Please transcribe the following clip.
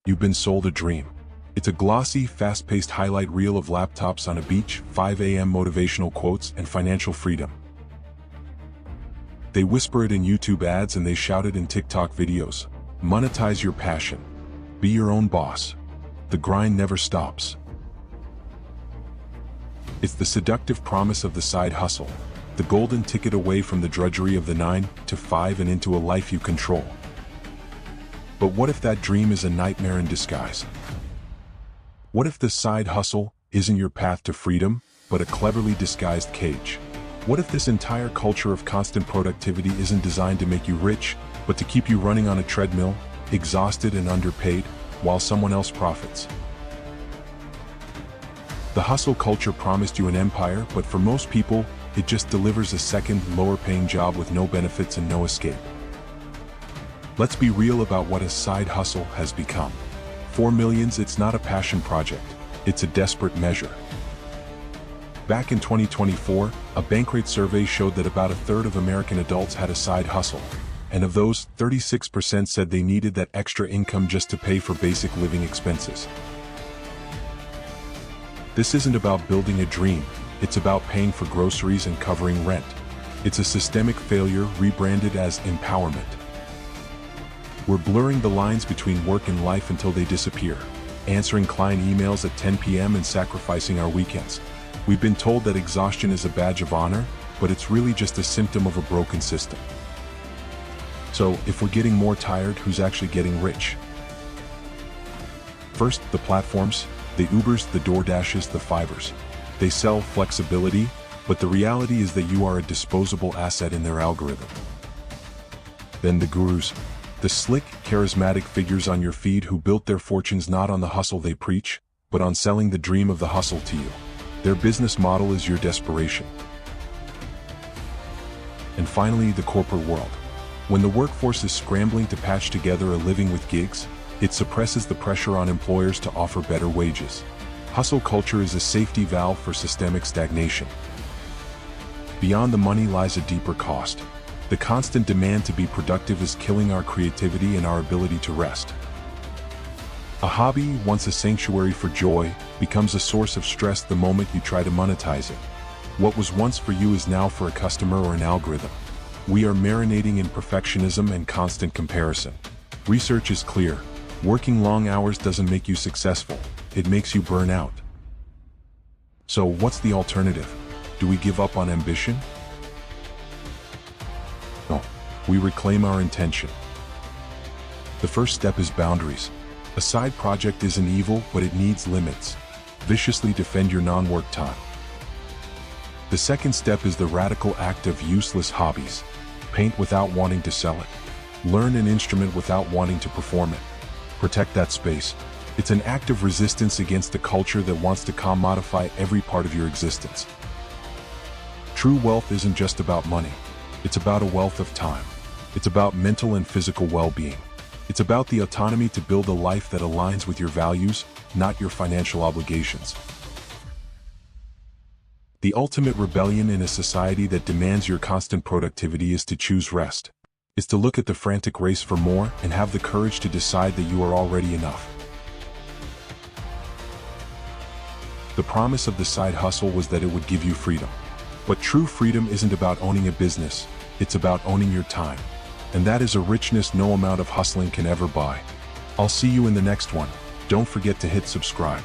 You've been sold a dream. It's a glossy, fast-paced highlight reel of laptops on a beach, 5 a.m. motivational quotes, and financial freedom. They whisper it in YouTube ads and they shout it in TikTok videos. Monetize your passion. Be your own boss. The grind never stops. It's the seductive promise of the side hustle, the golden ticket away from the drudgery of the 9 to 5 and into a life you control. But what if that dream is a nightmare in disguise? What if the side hustle isn't your path to freedom, but a cleverly disguised cage? What if this entire culture of constant productivity isn't designed to make you rich, but to keep you running on a treadmill, exhausted and underpaid, while someone else profits? The hustle culture promised you an empire, but for most people, it just delivers a second, lower-paying job with no benefits and no escape. Let's be real about what a side hustle has become. For millions, it's not a passion project, it's a desperate measure. Back in 2024, a Bankrate survey showed that about a third of American adults had a side hustle, and of those, 36% said they needed that extra income just to pay for basic living expenses. This isn't about building a dream, it's about paying for groceries and covering rent. It's a systemic failure rebranded as empowerment. We're blurring the lines between work and life until they disappear, answering client emails at 10 p.m. and sacrificing our weekends. We've been told that exhaustion is a badge of honor, but it's really just a symptom of a broken system. So, if we're getting more tired, who's actually getting rich? First, the platforms, the Ubers, the DoorDashes, the Fivers. They sell flexibility, but the reality is that you are a disposable asset in their algorithm. Then the gurus, the slick, charismatic figures on your feed who built their fortunes not on the hustle they preach, but on selling the dream of the hustle to you. Their business model is your desperation. And finally, the corporate world. When the workforce is scrambling to patch together a living with gigs, it suppresses the pressure on employers to offer better wages. Hustle culture is a safety valve for systemic stagnation. Beyond the money lies a deeper cost. The constant demand to be productive is killing our creativity and our ability to rest. A hobby, once a sanctuary for joy, becomes a source of stress the moment you try to monetize it. What was once for you is now for a customer or an algorithm. We are marinating in perfectionism and constant comparison. Research is clear. Working long hours doesn't make you successful. It makes you burn out. So what's the alternative? Do we give up on ambition? No. We reclaim our intention. The first step is boundaries. A side project isn't evil, but it needs limits. Viciously defend your non-work time. The second step is the radical act of useless hobbies. Paint without wanting to sell it. Learn an instrument without wanting to perform it. Protect that space. It's an act of resistance against a culture that wants to commodify every part of your existence. True wealth isn't just about money. It's about a wealth of time. It's about mental and physical well-being. It's about the autonomy to build a life that aligns with your values, not your financial obligations. The ultimate rebellion in a society that demands your constant productivity is to choose rest. Is to look at the frantic race for more and have the courage to decide that you are already enough. The promise of the side hustle was that it would give you freedom. But true freedom isn't about owning a business, it's about owning your time. And that is a richness no amount of hustling can ever buy. I'll see you in the next one. Don't forget to hit subscribe.